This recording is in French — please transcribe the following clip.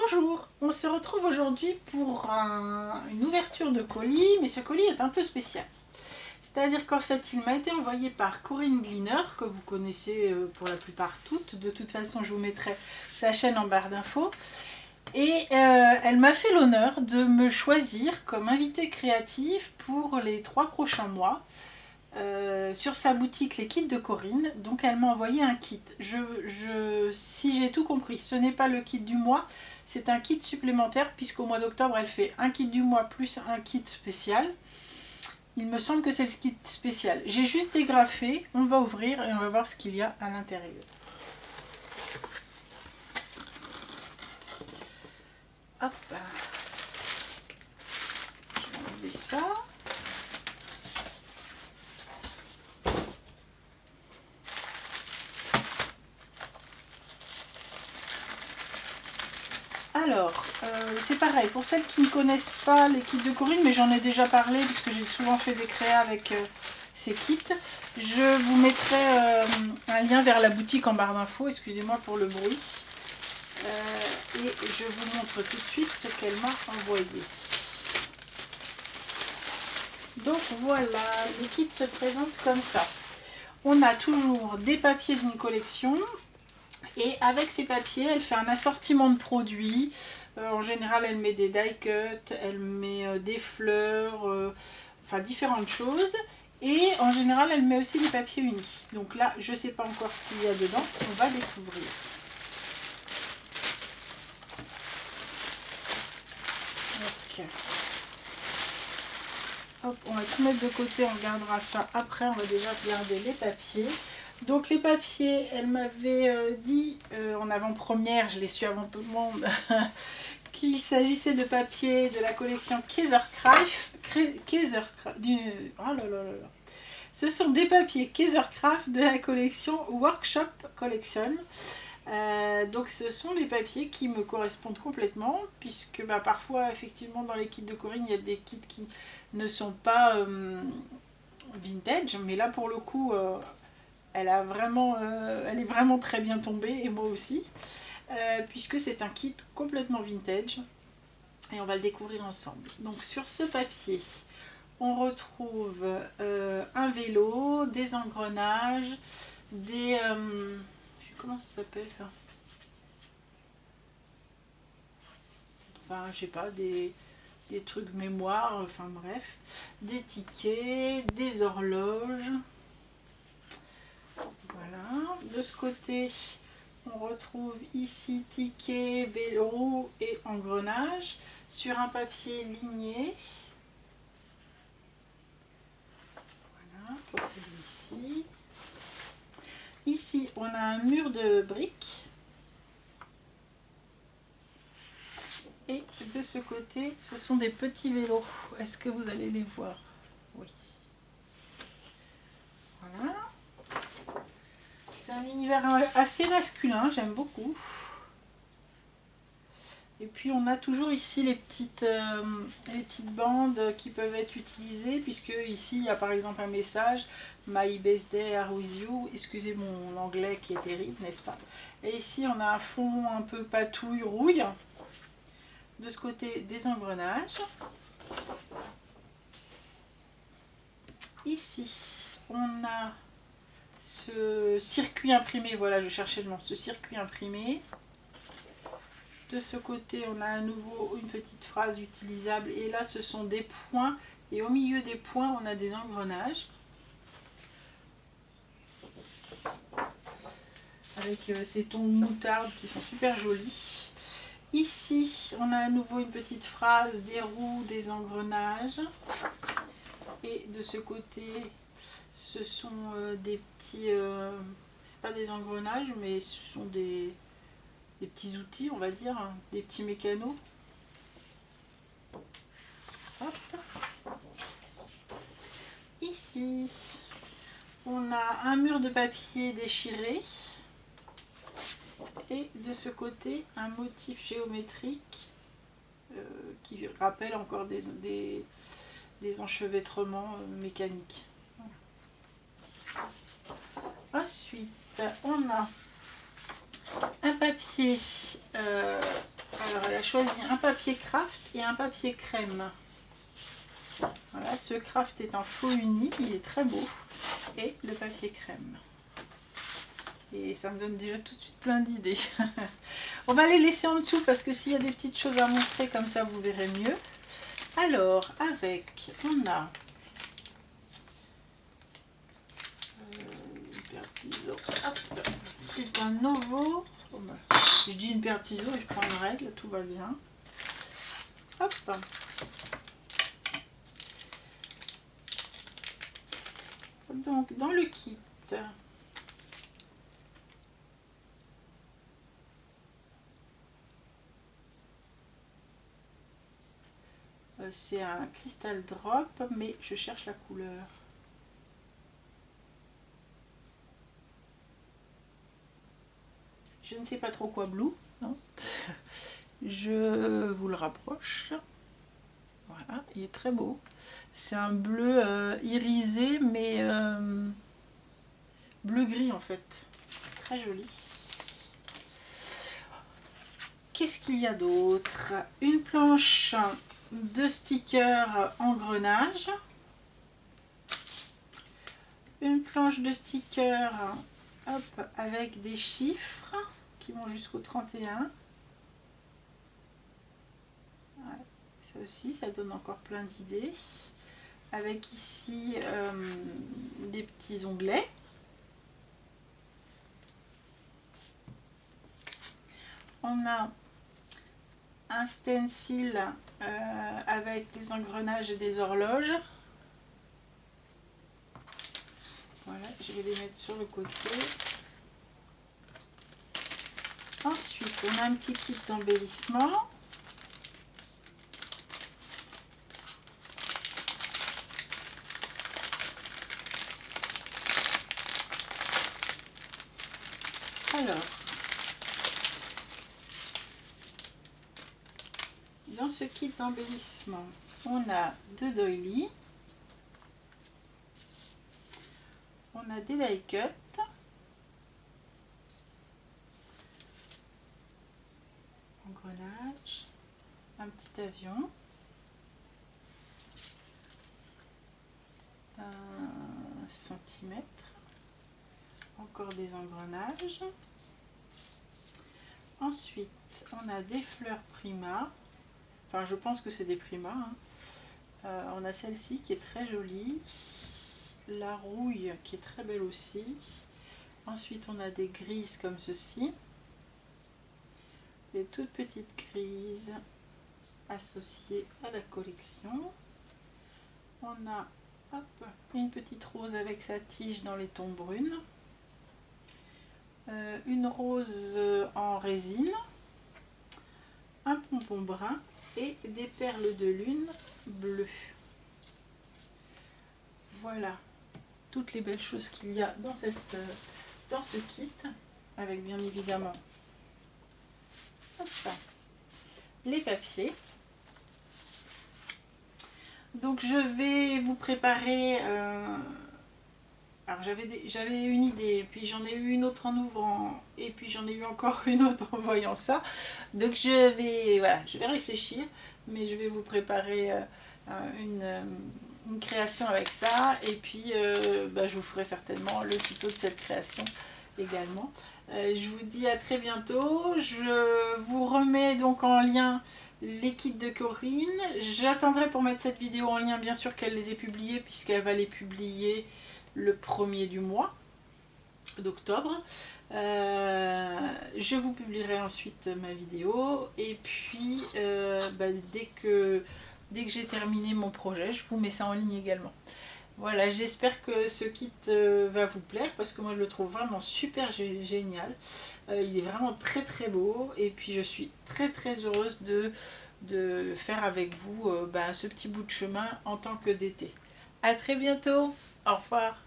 Bonjour, on se retrouve aujourd'hui pour une ouverture de colis, mais ce colis est un peu spécial. C'est-à-dire qu'en fait, il m'a été envoyé par Corinne Gleaner, que vous connaissez pour la plupart toutes. De toute façon, je vous mettrai sa chaîne en barre d'infos. Et elle m'a fait l'honneur de me choisir comme invitée créative pour les 3 prochains mois. Sur sa boutique Les Kits de Corinne, donc elle m'a envoyé un kit. Si j'ai tout compris, ce n'est pas le kit du mois, c'est un kit supplémentaire puisqu'au mois d'octobre elle fait un kit du mois plus un kit spécial. Il me semble que c'est le kit spécial. J'ai juste dégrafé, on va ouvrir et on va voir ce qu'il y a à l'intérieur. Hop, je vais enlever ça. Alors, c'est pareil, pour celles qui ne connaissent pas les kits de Corinne, mais j'en ai déjà parlé puisque j'ai souvent fait des créas avec ces kits, je vous mettrai un lien vers la boutique en barre d'infos, excusez-moi pour le bruit, et je vous montre tout de suite ce qu'elle m'a envoyé. Donc voilà, les kits se présentent comme ça. On a toujours des papiers d'une collection. Et avec ces papiers, elle fait un assortiment de produits. En général, elle met des die cuts, elle met des fleurs, enfin différentes choses. Et en général, elle met aussi des papiers unis. Donc là, je ne sais pas encore ce qu'il y a dedans. On va découvrir. Donc, hop, on va tout mettre de côté, on regardera ça après. On va déjà regarder les papiers. Donc les papiers, elle m'avait dit en avant-première, je l'ai su avant tout le monde, qu'il s'agissait de papiers de la collection Kaisercraft. Ce sont des papiers Kaisercraft de la collection Workshop Collection. Donc ce sont des papiers qui me correspondent complètement, puisque parfois effectivement dans les kits de Corinne, il y a des kits qui ne sont pas vintage, mais là pour le coup... elle est vraiment très bien tombée, et moi aussi, puisque c'est un kit complètement vintage, et on va le découvrir ensemble. Donc sur ce papier, on retrouve un vélo, des engrenages, des... comment ça s'appelle ça? Enfin, je sais pas, des trucs mémoire, enfin bref, des tickets, des horloges. Voilà, de ce côté, on retrouve ici tickets, vélo et engrenages sur un papier ligné. Voilà, pour celui-ci. Ici, on a un mur de briques. Et de ce côté, ce sont des petits vélos. Est-ce que vous allez les voir? Oui. Voilà. C'est un univers assez masculin, j'aime beaucoup. Et puis on a toujours ici les petites bandes qui peuvent être utilisées, puisque ici il y a par exemple un message My best day are with you. Excusez mon anglais qui est terrible, n'est-ce pas? Et ici on a un fond un peu patouille, rouille. De ce côté, des engrenages. Ici on a ce circuit imprimé, voilà, je cherchais le nom, ce circuit imprimé. De ce côté, on a à nouveau une petite phrase utilisable, et là ce sont des points, et au milieu des points on a des engrenages avec ces tons de moutarde qui sont super jolis. Ici on a à nouveau une petite phrase, des roues, des engrenages, et de ce côté ce sont des petits, c'est pas des engrenages, mais ce sont des petits outils, on va dire, des petits mécanos. Hop. Ici, on a un mur de papier déchiré, et de ce côté, un motif géométrique qui rappelle encore des enchevêtrements mécaniques. Ensuite, on a un papier, alors elle a choisi un papier craft et un papier crème. Voilà, ce craft est un faux uni, il est très beau. Et le papier crème. Et ça me donne déjà tout de suite plein d'idées. On va les laisser en dessous parce que s'il y a des petites choses à montrer comme ça, vous verrez mieux. Alors, avec, on a une paire de ciseaux. C'est un nouveau. Je dis une paire de ciseaux et je prends une règle, tout va bien. Hop. Donc, dans le kit, c'est un cristal drop, mais je cherche la couleur. Je ne sais pas trop quoi blue, non. Je vous le rapproche. Voilà, il est très beau. C'est un bleu irisé, mais bleu-gris en fait. Très joli. Qu'est-ce qu'il y a d'autre? Une planche de stickers engrenage. Une planche de stickers hop, avec des chiffres qui vont jusqu'au 31. Ouais, ça aussi, ça donne encore plein d'idées. Avec ici des petits onglets. On a un stencil avec des engrenages et des horloges. Voilà, je vais les mettre sur le côté. Ensuite, on a un petit kit d'embellissement. Alors, dans ce kit d'embellissement, on a deux doilies, on a des die cuts, engrenage, un petit avion, un centimètre, encore des engrenages. Ensuite, on a des fleurs Prima. Enfin, je pense que c'est des Prima. Hein. On a celle-ci qui est très jolie. La rouille qui est très belle aussi. Ensuite, on a des grises comme ceci. Des toutes petites grises associées à la collection. On a hop, une petite rose avec sa tige dans les tons brunes. Une rose en résine. Un pompon brun et des perles de lune bleues. Voilà toutes les belles choses qu'il y a dans ce kit, avec bien évidemment hop, les papiers. Donc je vais vous préparer alors j'avais une idée, puis j'en ai eu une autre en ouvrant, et puis j'en ai eu encore une autre en voyant ça. Donc je vais réfléchir, mais je vais vous préparer une création avec ça, et puis je vous ferai certainement le tuto de cette création également. Je vous dis à très bientôt. Je vous remets donc en lien les kits de Corinne. J'attendrai pour mettre cette vidéo en lien, bien sûr qu'elle les ait publiées, puisqu'elle va les publier le 1er du mois d'octobre. Je vous publierai ensuite ma vidéo, et puis dès que j'ai terminé mon projet, je vous mets ça en ligne également. Voilà, j'espère que ce kit va vous plaire, parce que moi je le trouve vraiment super génial. Il est vraiment très très beau, et puis je suis très très heureuse de faire avec vous ce petit bout de chemin en tant que DT. À très bientôt, au revoir.